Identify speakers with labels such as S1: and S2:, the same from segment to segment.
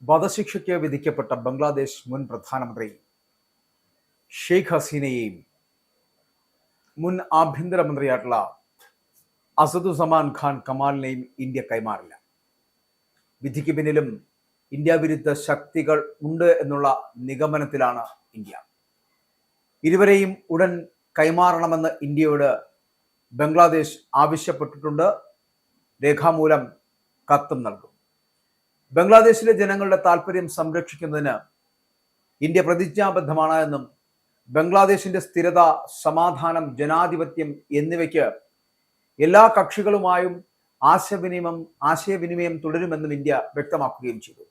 S1: വധശിക്ഷയ്ക്ക് വിധിക്കപ്പെട്ട ബംഗ്ലാദേശ് മുൻ പ്രധാനമന്ത്രി ഷെയ്ഖ് ഹസീനയെയും മുൻ ആഭ്യന്തരമന്ത്രിയായിട്ടുള്ള അസദുസമാൻ ഖാൻ കമാലിനെയും ഇന്ത്യ കൈമാറില്ല. വിധിക്ക് പിന്നിലും ഇന്ത്യ വിരുദ്ധ ശക്തികൾ ഉണ്ട് എന്നുള്ള നിഗമനത്തിലാണ് ഇന്ത്യ. ഇരുവരെയും ഉടൻ കൈമാറണമെന്ന് ഇന്ത്യയോട് ബംഗ്ലാദേശ് ആവശ്യപ്പെട്ടിട്ടുണ്ട്. രേഖാമൂലം കത്തും നൽകും. ബംഗ്ലാദേശിലെ ജനങ്ങളുടെ താല്പര്യം സംരക്ഷിക്കുന്നതിന് ഇന്ത്യ പ്രതിജ്ഞാബദ്ധമാണ് എന്നും ബംഗ്ലാദേശിന്റെ സ്ഥിരത, സമാധാനം, ജനാധിപത്യം എന്നിവയ്ക്ക് എല്ലാ കക്ഷികളുമായും ആശയവിനിമയം തുടരുമെന്നും ഇന്ത്യ വ്യക്തമാക്കുകയും ചെയ്തു.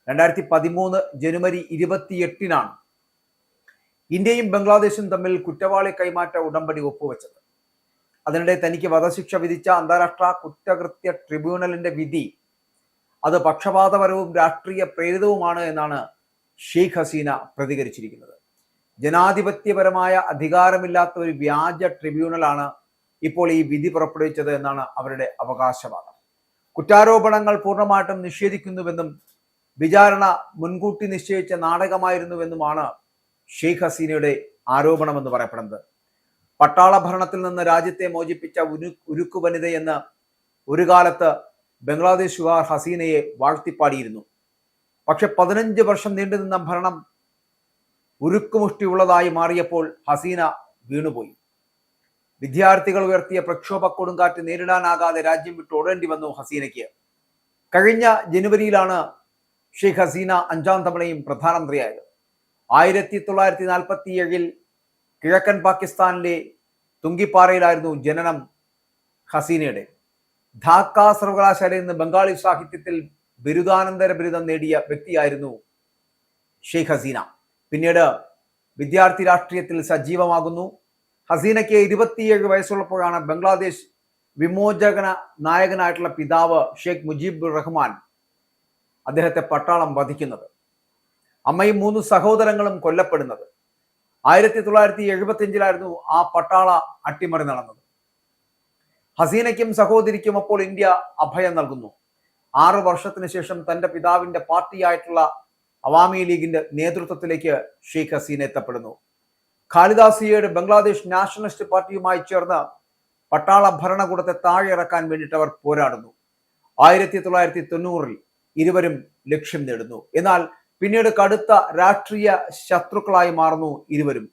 S1: 2013 ജനുവരി 28-നാണ് ഇന്ത്യയും ബംഗ്ലാദേശും തമ്മിൽ കുറ്റവാളി കൈമാറ്റ ഉടമ്പടി ഒപ്പുവെച്ചത്. അതിനിടെ തനിക്ക് വധശിക്ഷ വിധിച്ച അന്താരാഷ്ട്ര കുറ്റകൃത്യ ട്രിബ്യൂണലിന്റെ വിധി അത് പക്ഷപാതപരവും രാഷ്ട്രീയ പ്രേരിതവുമാണ് എന്നാണ് ഷെയ്ഖ് ഹസീന പ്രതികരിച്ചിരിക്കുന്നത്. ജനാധിപത്യപരമായ അധികാരമില്ലാത്ത ഒരു വ്യാജ ട്രിബ്യൂണലാണ് ഇപ്പോൾ ഈ വിധി പുറപ്പെടുവിച്ചത് എന്നാണ് അവരുടെ അവകാശവാദം. കുറ്റാരോപണങ്ങൾ പൂർണ്ണമായിട്ടും നിഷേധിക്കുന്നുവെന്നും വിചാരണ മുൻകൂട്ടി നിശ്ചയിച്ച നാടകമായിരുന്നുവെന്നുമാണ് ഷെയ്ഖ് ഹസീനയുടെ ആരോപണമെന്ന് പറയപ്പെടുന്നത്. പട്ടാള ഭരണത്തിൽ നിന്ന് രാജ്യത്തെ മോചിപ്പിച്ച ഉരുക്കു വനിതയെന്ന് ഒരു കാലത്ത് ബംഗ്ലാദേശുകാർ ഹസീനയെ വാഴ്ത്തിപ്പാടിയിരുന്നു. പക്ഷെ 15 വർഷം നീണ്ടുനിന്ന ഭരണം ഉരുക്കുമുഷ്ടിയുള്ളതായി മാറിയപ്പോൾ ഹസീന വീണുപോയി. വിദ്യാർത്ഥികൾ ഉയർത്തിയ പ്രക്ഷോഭ കൊടുങ്കാറ്റ് നേരിടാനാകാതെ രാജ്യം വിട്ട് ഓടേണ്ടി വന്നു ഹസീനയ്ക്ക്. കഴിഞ്ഞ ജനുവരിയിലാണ് ഷെയ്ഖ് ഹസീന 5ാം തവണയും പ്രധാനമന്ത്രിയായത്. 1947 കിഴക്കൻ പാകിസ്ഥാനിലെ തുങ്കിപ്പാറയിലായിരുന്നു ജനനം ഹസീനയുടെ. ധാക്ക സർവകലാശാലയിൽ നിന്ന് ബംഗാളി സാഹിത്യത്തിൽ ബിരുദാനന്തര ബിരുദം നേടിയ വ്യക്തിയായിരുന്നു ഷെയ്ഖ് ഹസീന. പിന്നീട് വിദ്യാർത്ഥി രാഷ്ട്രീയത്തിൽ സജീവമാകുന്നു. ഹസീനയ്ക്ക് 27 വയസ്സുള്ളപ്പോഴാണ് ബംഗ്ലാദേശ് വിമോചന നായകനായിട്ടുള്ള പിതാവ് ഷെയ്ഖ് മുജീബുർ റഹ്മാൻ അദ്ദേഹത്തെ പട്ടാളം വധിക്കുന്നത്. അമ്മയും 3 സഹോദരങ്ങളും കൊല്ലപ്പെടുന്നത്. 1975-ലായിരുന്നു ആ പട്ടാള അട്ടിമറി നടന്നത്. ഹസീനയ്ക്കും സഹോദരിക്കും അപ്പോൾ ഇന്ത്യ അഭയം നൽകുന്നു. 6 വർഷത്തിന് ശേഷം തന്റെ പിതാവിന്റെ പാർട്ടിയായിട്ടുള്ള അവാമി ലീഗിന്റെ നേതൃത്വത്തിലേക്ക് ഷെയ്ഖ് ഹസീന എത്തപ്പെടുന്നു. ഖാലിദാസിയയുടെ ബംഗ്ലാദേശ് നാഷണലിസ്റ്റ് പാർട്ടിയുമായി ചേർന്ന് പട്ടാള ഭരണകൂടത്തെ താഴെ ഇറക്കാൻ വേണ്ടിയിട്ട് അവർ പോരാടുന്നു. 1990-ൽ ഇരുവരും ലക്ഷ്യം നേടുന്നു. എന്നാൽ പിന്നീട് കടുത്ത രാഷ്ട്രീയ ശത്രുക്കളായി മാറുന്നു ഇരുവരും.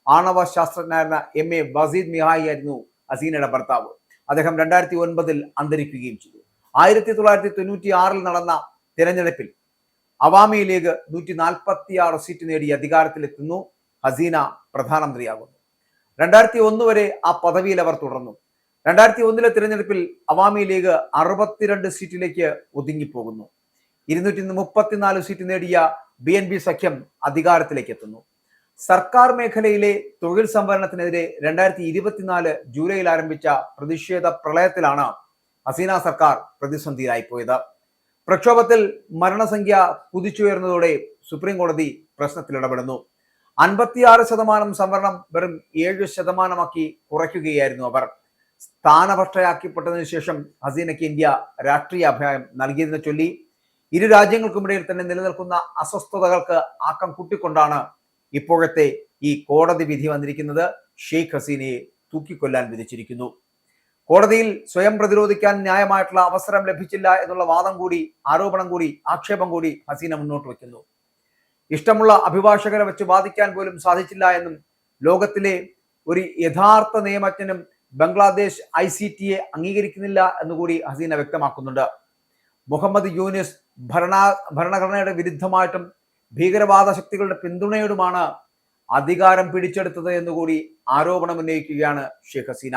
S1: ആണവ ശാസ്ത്രജ്ഞനായിരുന്ന MA വസീദ് മിഹായി ആയിരുന്നു ഹസീനയുടെ ഭർത്താവ്. അദ്ദേഹം 2009-ൽ അന്തരിക്കുകയും ചെയ്തു. 1996-ൽ നടന്ന തിരഞ്ഞെടുപ്പിൽ അവാമി ലീഗ് 146 സീറ്റ് നേടി അധികാരത്തിലെത്തുന്നു. ഹസീന പ്രധാനമന്ത്രിയാകുന്നു. 2001 വരെ ആ പദവിയിൽ അവർ തുടർന്നു. 2001-ലെ തിരഞ്ഞെടുപ്പിൽ അവാമി ലീഗ് 62 സീറ്റിലേക്ക് ഒതുങ്ങിപ്പോകുന്നു. 234 സീറ്റ് നേടിയ BNP സഖ്യം അധികാരത്തിലേക്ക് എത്തുന്നു. സർക്കാർ മേഖലയിലെ തൊഴിൽ സംവരണത്തിനെതിരെ 2024 ജൂലൈയിൽ ആരംഭിച്ച പ്രതിഷേധ പ്രളയത്തിലാണ് ഹസീന സർക്കാർ പ്രതിസന്ധിയിലായിപ്പോയത്. പ്രക്ഷോഭത്തിൽ മരണസംഖ്യ കുതിച്ചുയർന്നതോടെ സുപ്രീം കോടതി പ്രശ്നത്തിൽ ഇടപെടുന്നു. 56% സംവരണം വെറും 7% കുറയ്ക്കുകയായിരുന്നു അവർ. സ്ഥാനഭ്രഷ്ടയാക്കപ്പെട്ടതിനു ശേഷം ഹസീനയ്ക്ക് ഇന്ത്യ രാഷ്ട്രീയ അഭയം നൽകിയതിനെ ചൊല്ലി ഇരു രാജ്യങ്ങൾക്കുമിടയിൽ തന്നെ നിലനിൽക്കുന്ന അസ്വസ്ഥതകൾക്ക് ആക്കം കൂട്ടിക്കൊണ്ടാണ് ഇപ്പോഴത്തെ ഈ കോടതി വിധി വന്നിരിക്കുന്നത്. ഷെയ്ഖ് ഹസീനയെ തൂക്കിക്കൊല്ലാൻ വിധിച്ചിരിക്കുന്നു. കോടതിയിൽ സ്വയം പ്രതിരോധിക്കാൻ ന്യായമായിട്ടുള്ള അവസരം ലഭിച്ചില്ല എന്നുള്ള വാദം കൂടി, ആരോപണം കൂടി, ആക്ഷേപം കൂടി ഹസീന മുന്നോട്ട് വയ്ക്കുന്നു. ഇഷ്ടമുള്ള അഭിഭാഷകരെ വെച്ച് വാദിക്കാൻ പോലും സാധിച്ചില്ല എന്നും ലോകത്തിലെ ഒരു യഥാർത്ഥ നിയമജ്ഞനും ബംഗ്ലാദേശ് ICTയെ അംഗീകരിക്കുന്നില്ല എന്നുകൂടി ഹസീന വ്യക്തമാക്കുന്നുണ്ട്. മുഹമ്മദ് യൂനിസ് ഭരണഘടനയുടെ വിരുദ്ധമായിട്ടും ഭീകരവാദ ശക്തികളുടെ പിന്തുണയോടുമാണ് അധികാരം പിടിച്ചെടുത്തത് എന്നുകൂടി ആരോപണം ഉന്നയിക്കുകയാണ് ഷെയ്ഖ് ഹസീന.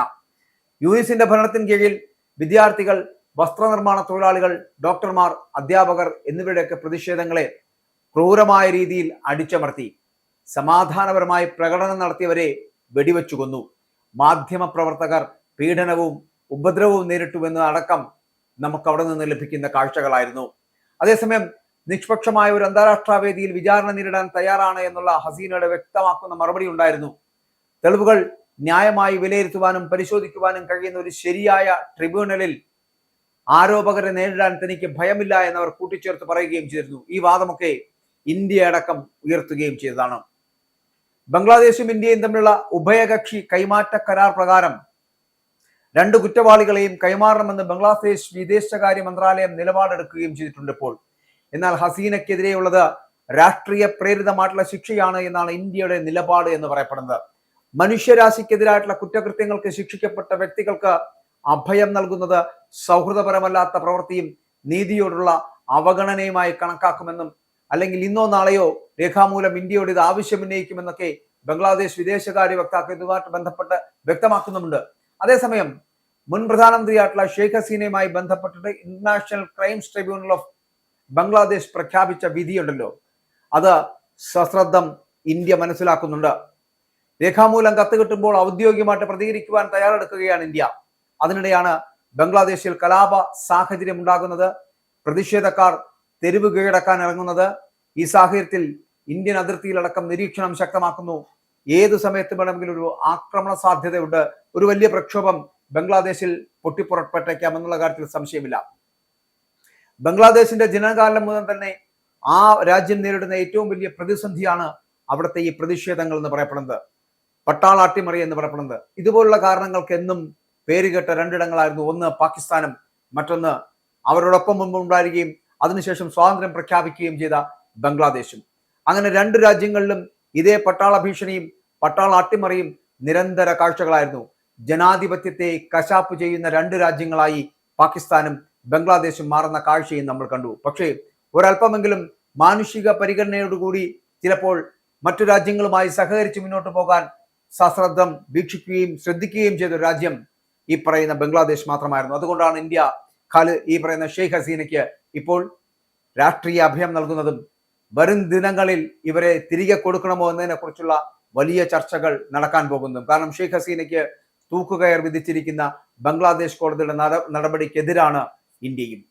S1: യൂനിസിന്റെ ഭരണത്തിന് കീഴിൽ വിദ്യാർത്ഥികൾ, വസ്ത്രനിർമ്മാണ തൊഴിലാളികൾ, ഡോക്ടർമാർ, അധ്യാപകർ എന്നിവരുടെയൊക്കെ പ്രതിഷേധങ്ങളെ ക്രൂരമായ രീതിയിൽ അടിച്ചമർത്തി. സമാധാനപരമായി പ്രകടനം നടത്തിയവരെ വെടിവെച്ചു കൊന്നു. മാധ്യമ പ്രവർത്തകർ പീഡനവും ഉപദ്രവവും നേരിട്ടുവെന്ന് അടക്കം നമുക്ക് അവിടെ നിന്ന് ലഭിക്കുന്ന കാഴ്ചകളായിരുന്നു. അതേസമയം നിഷ്പക്ഷമായ ഒരു അന്താരാഷ്ട്ര വേദിയിൽ വിചാരണ നേരിടാൻ തയ്യാറാണ് എന്നുള്ള ഹസീനയുടെ വ്യക്തമാക്കുന്ന മറുപടി ഉണ്ടായിരുന്നു. തെളിവുകൾ ന്യായമായി വിലയിരുത്തുവാനും പരിശോധിക്കുവാനും കഴിയുന്ന ഒരു ശരിയായ ട്രിബ്യൂണലിൽ ആരോപകരെ നേരിടാൻ തനിക്ക് ഭയമില്ല എന്നവർ കൂട്ടിച്ചേർത്ത് പറയുകയും ചെയ്തിരുന്നു. ഈ വാദമൊക്കെ ഇന്ത്യ അടക്കം ഉയർത്തുകയും ചെയ്തതാണ്. ബംഗ്ലാദേശും ഇന്ത്യയും തമ്മിലുള്ള ഉഭയകക്ഷി കൈമാറ്റ കരാർ പ്രകാരം രണ്ട് കുറ്റവാളികളെയും കൈമാറണമെന്ന് ബംഗ്ലാദേശ് വിദേശകാര്യ മന്ത്രാലയം നിലപാടെടുക്കുകയും ചെയ്തിട്ടുണ്ട് ഇപ്പോൾ. എന്നാൽ ഹസീനയ്ക്കെതിരെയുള്ളത് രാഷ്ട്രീയ പ്രേരിതമായിട്ടുള്ള ശിക്ഷയാണ് എന്നാണ് ഇന്ത്യയുടെ നിലപാട് എന്ന് പറയപ്പെടുന്നത്. മനുഷ്യരാശിക്കെതിരായിട്ടുള്ള കുറ്റകൃത്യങ്ങൾക്ക് ശിക്ഷിക്കപ്പെട്ട വ്യക്തികൾക്ക് അഭയം നൽകുന്നത് സൗഹൃദപരമല്ലാത്ത പ്രവൃത്തിയും നീതിയോടുള്ള അവഗണനയുമായി കണക്കാക്കുമെന്നും, അല്ലെങ്കിൽ ഇന്നോ നാളെയോ രേഖാമൂലം ഇന്ത്യയോട് ഇത് ആവശ്യമുന്നയിക്കുമെന്നൊക്കെ ബംഗ്ലാദേശ് വിദേശകാര്യ വക്താക്കൾ ഇതുമായിട്ട് ബന്ധപ്പെട്ട് വ്യക്തമാക്കുന്നുമുണ്ട്. അതേസമയം മുൻ പ്രധാനമന്ത്രിയായിട്ടുള്ള ഷെയ്ഖ് ഹസീനയുമായി ബന്ധപ്പെട്ടിട്ട് international crimes tribunal of Bangladesh പ്രഖ്യാപിച്ച വിധിയുണ്ടല്ലോ, അത് സശ്രദ്ധം ഇന്ത്യ മനസ്സിലാക്കുന്നുണ്ട്. രേഖാമൂലം കത്ത് കിട്ടുമ്പോൾ ഔദ്യോഗികമായിട്ട് പ്രതികരിക്കുവാൻ തയ്യാറെടുക്കുകയാണ് ഇന്ത്യ. അതിനിടെയാണ് ബംഗ്ലാദേശിൽ കലാപ സാഹചര്യം ഉണ്ടാകുന്നത്, പ്രതിഷേധക്കാർ തെരുവ് കീഴടക്കാൻ ഇറങ്ങുന്നത്. ഈ സാഹചര്യത്തിൽ ഇന്ത്യൻ അതിർത്തിയിലടക്കം നിരീക്ഷണം ശക്തമാക്കുന്നു. ഏതു സമയത്ത് വേണമെങ്കിലും ഒരു ആക്രമണ സാധ്യതയുണ്ട്. ഒരു വലിയ പ്രക്ഷോഭം ബംഗ്ലാദേശിൽ പൊട്ടിപ്പുറപ്പെട്ടേക്കാം എന്നുള്ള കാര്യത്തിൽ സംശയമില്ല. ബംഗ്ലാദേശിന്റെ ജനകാലം മുതൽ തന്നെ ആ രാജ്യം നേരിടുന്ന ഏറ്റവും വലിയ പ്രതിസന്ധിയാണ് അവിടുത്തെ ഈ പ്രതിഷേധങ്ങൾ എന്ന് പറയപ്പെടുന്നത്, പട്ടാള അട്ടിമറി എന്ന് പറയപ്പെടുന്നത്. ഇതുപോലുള്ള കാരണങ്ങൾക്ക് എന്നും പേരുകെട്ട രണ്ടിടങ്ങളായിരുന്നു. ഒന്ന് പാകിസ്ഥാനും, മറ്റൊന്ന് അവരോടൊപ്പം മുമ്പ് ഉണ്ടായിരിക്കുകയും അതിനുശേഷം സ്വാതന്ത്ര്യം പ്രഖ്യാപിക്കുകയും ചെയ്ത ബംഗ്ലാദേശും. അങ്ങനെ രണ്ട് രാജ്യങ്ങളിലും ഇതേ പട്ടാള ഭീഷണിയും പട്ടാള അട്ടിമറിയും നിരന്തര കാഴ്ചകളായിരുന്നു. ജനാധിപത്യത്തെ കശാപ്പ് ചെയ്യുന്ന രണ്ട് രാജ്യങ്ങളായി പാകിസ്ഥാനും ബംഗ്ലാദേശും മാറുന്ന കാഴ്ചയും നമ്മൾ കണ്ടു. പക്ഷേ ഒരല്പമെങ്കിലും മാനുഷിക പരിഗണനയോടുകൂടി ചിലപ്പോൾ മറ്റു രാജ്യങ്ങളുമായി സഹകരിച്ച് മുന്നോട്ട് പോകാൻ സശ്രദ്ധം വീക്ഷിക്കുകയും ശ്രദ്ധിക്കുകയും ചെയ്ത ഒരു രാജ്യം ഈ പറയുന്ന ബംഗ്ലാദേശ് മാത്രമായിരുന്നു. അതുകൊണ്ടാണ് ഇന്ത്യ ഈ പറയുന്ന ഷെയ്ഖ് ഹസീനയ്ക്ക് ഇപ്പോൾ രാഷ്ട്രീയ അഭയം നൽകുന്നതും വരും ദിനങ്ങളിൽ ഇവരെ തിരികെ കൊടുക്കണമോ എന്നതിനെ കുറിച്ചുള്ള വലിയ ചർച്ചകൾ നടക്കാൻ പോകുന്നതും. കാരണം ഷെയ്ഖ് ഹസീനയ്ക്ക് തൂക്കുകയർ വിധിച്ചിരിക്കുന്ന ബംഗ്ലാദേശ് കോടതിയുടെ നടപടിക്കെതിരാണ് ഇന്ത്യയും.